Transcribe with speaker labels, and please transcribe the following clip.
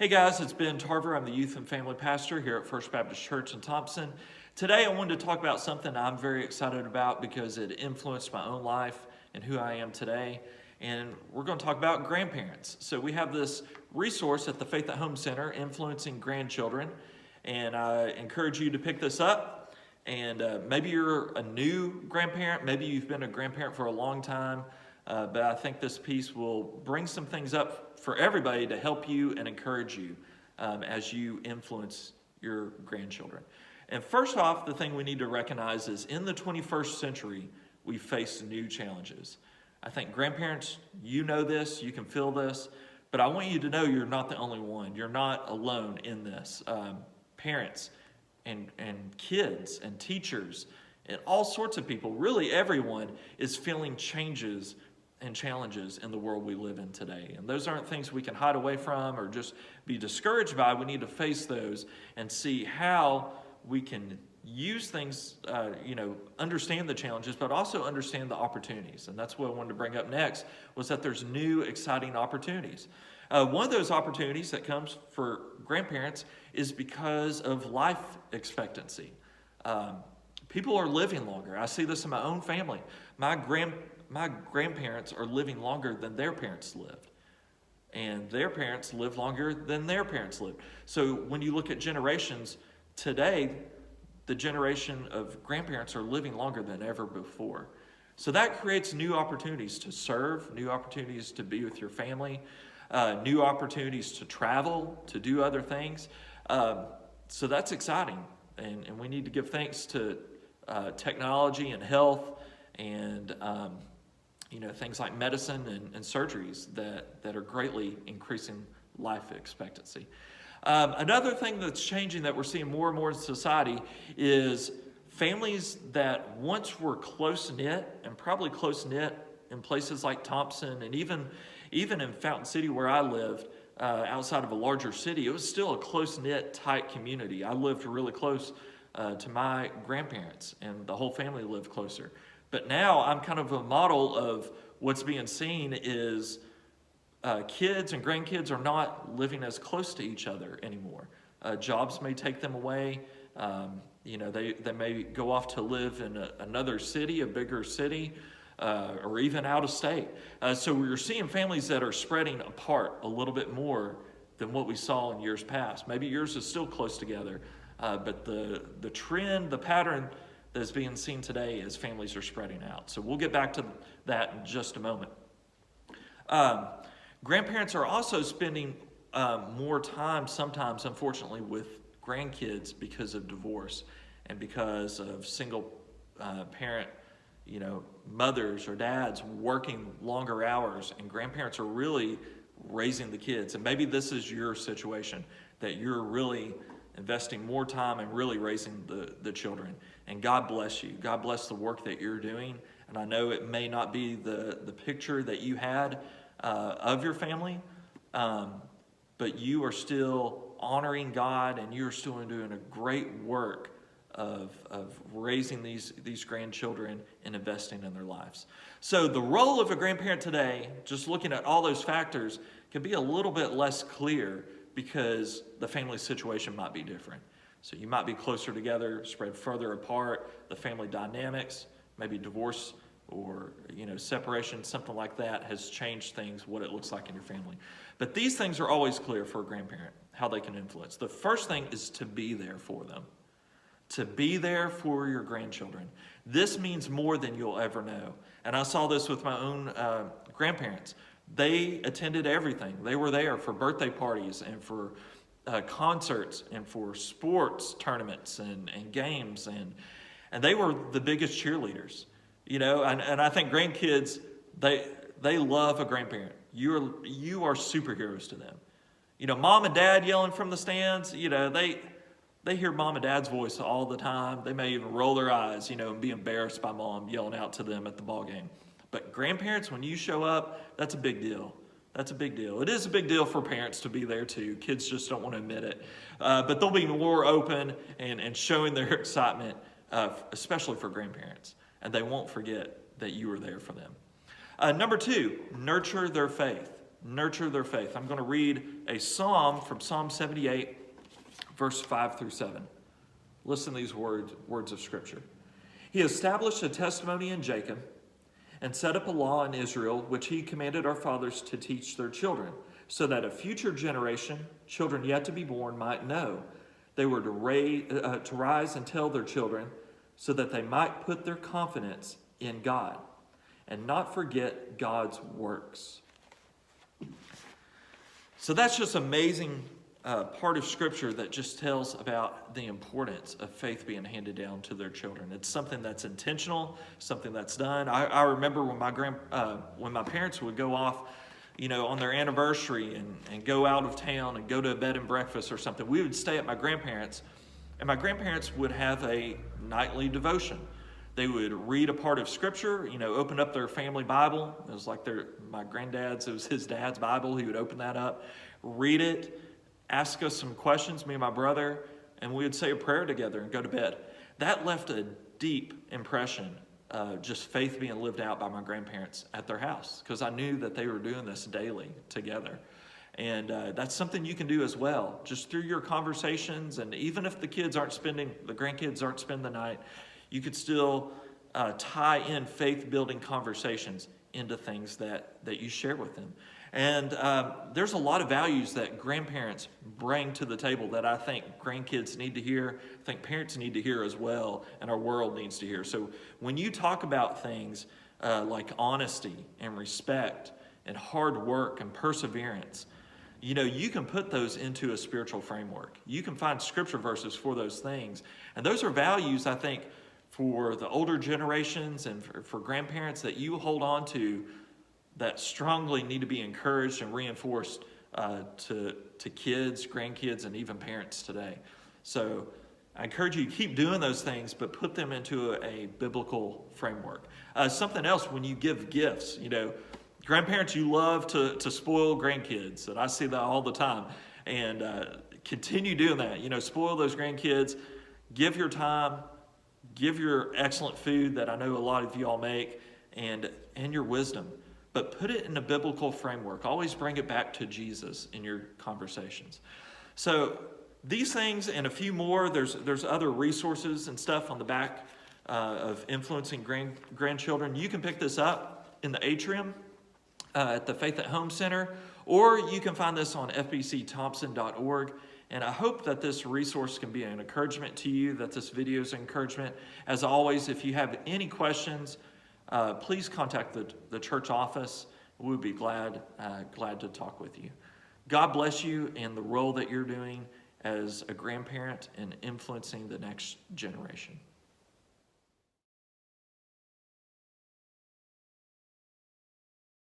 Speaker 1: Hey guys, it's Ben Tarver. I'm the youth and family pastor here at First Baptist Church in Thompson. Today I wanted to talk about something I'm very excited about because it influenced my own life and who I am today. And we're going to talk about grandparents. So we have this resource at the Faith at Home Center, Influencing Grandchildren. And I encourage you to pick this up. And maybe you're a new grandparent, maybe you've been a grandparent for a long time. But I think this piece will bring some things up for everybody to help you and encourage you as you influence your grandchildren. And first off, the thing we need to recognize is in the 21st century, we face new challenges. I think grandparents, you know this, you can feel this, but I want you to know you're not the only one. You're not alone in this. Parents and kids and teachers and all sorts of people, really everyone, is feeling changes and challenges in the world we live in today. And those aren't things we can hide away from or just be discouraged by. We need to face those and see how we can use things, understand the challenges, but also understand the opportunities. And that's what I wanted to bring up next, was that there's new, exciting opportunities. One of those opportunities that comes for grandparents is because of life expectancy. People are living longer. I see this in my own family. My grandparents are living longer than their parents lived. And their parents live longer than their parents lived. So when you look at generations, today, the generation of grandparents are living longer than ever before. So that creates new opportunities to serve, new opportunities to be with your family, new opportunities to travel, to do other things. So that's exciting. And we need to give thanks to technology and health and things like medicine and surgeries that are greatly increasing life expectancy. Another thing that's changing that we're seeing more and more in society is families that once were close-knit, and probably close-knit in places like Thompson and even in Fountain City where I lived, outside of a larger city, it was still a close-knit, tight community. I lived really close to my grandparents, and the whole family lived closer. But now I'm kind of a model of what's being seen is kids and grandkids are not living as close to each other anymore. Jobs may take them away. They may go off to live in another city, a bigger city, or even out of state. So we're seeing families that are spreading apart a little bit more than what we saw in years past. Maybe yours is still close together, but the trend, the pattern that's being seen today is families are spreading out. So we'll get back to that in just a moment. Grandparents are also spending more time sometimes, unfortunately, with grandkids because of divorce and because of single parent, mothers or dads working longer hours, and grandparents are really raising the kids. And maybe this is your situation, that you're really investing more time and really raising the children. And God bless you. God bless the work that you're doing. And I know it may not be the picture that you had of your family, but you are still honoring God, and you're still doing a great work of raising these grandchildren and investing in their lives. So the role of a grandparent today, just looking at all those factors, can be a little bit less clear because the family situation might be different. So you might be closer together, spread further apart. The family dynamics, maybe divorce or separation, something like that has changed things, what it looks like in your family. But these things are always clear for a grandparent, how they can influence. The first thing is to be there for them. To be there for your grandchildren. This means more than you'll ever know. And I saw this with my own grandparents. They attended everything. They were there for birthday parties and for concerts and for sports tournaments and games. And they were the biggest cheerleaders. And I think grandkids, they love a grandparent. You are superheroes to them. Mom and dad yelling from the stands, they hear mom and dad's voice all the time. They may even roll their eyes, and be embarrassed by mom yelling out to them at the ball game. But grandparents, when you show up, that's a big deal. That's a big deal. It is a big deal for parents to be there too. Kids just don't want to admit it. But they'll be more open and showing their excitement, especially for grandparents. And they won't forget that you were there for them. Number two, nurture their faith. nurture their faith. I'm going to read a psalm from Psalm 78, verse 5 through 7. Listen to these words of Scripture. He established a testimony in Jacob and set up a law in Israel, which he commanded our fathers to teach their children, so that a future generation, children yet to be born, might know. They were to rise and tell their children, so that they might put their confidence in God and not forget God's works. So that's just amazing part of Scripture that just tells about the importance of faith being handed down to their children. It's something that's intentional, something that's done. I remember when my parents would go off, on their anniversary and go out of town and go to a bed and breakfast or something, we would stay at my grandparents', and my grandparents would have a nightly devotion. They would read a part of Scripture, open up their family Bible. It was like my granddad's, it was his dad's Bible. He would open that up, read it, ask us some questions, me and my brother, and we would say a prayer together and go to bed. That left a deep impression, just faith being lived out by my grandparents at their house, because I knew that they were doing this daily together. And that's something you can do as well, just through your conversations. And even if the grandkids aren't spending the night, you could still tie in faith-building conversations into things that you share with them. And there's a lot of values that grandparents bring to the table that I think grandkids need to hear, I think parents need to hear as well, and our world needs to hear. So when you talk about things like honesty and respect and hard work and perseverance, you can put those into a spiritual framework. You can find Scripture verses for those things. And those are values, I think, for the older generations and for grandparents that you hold on to that strongly need to be encouraged and reinforced to kids, grandkids, and even parents today. So I encourage you to keep doing those things, but put them into a biblical framework. Something else, when you give gifts, grandparents, you love to spoil grandkids, and I see that all the time. And continue doing that. Spoil those grandkids. Give your time. Give your excellent food that I know a lot of you all make, and your wisdom. But put it in a biblical framework. Always bring it back to Jesus in your conversations. So these things and a few more, there's other resources and stuff on the back of influencing grandchildren. You can pick this up in the atrium at the Faith at Home Center, or you can find this on fbcthompson.org. And I hope that this resource can be an encouragement to you, that this video is an encouragement. As always, if you have any questions, please contact the church office. We would be glad to talk with you. God bless you in the role that you're doing as a grandparent and influencing the next generation.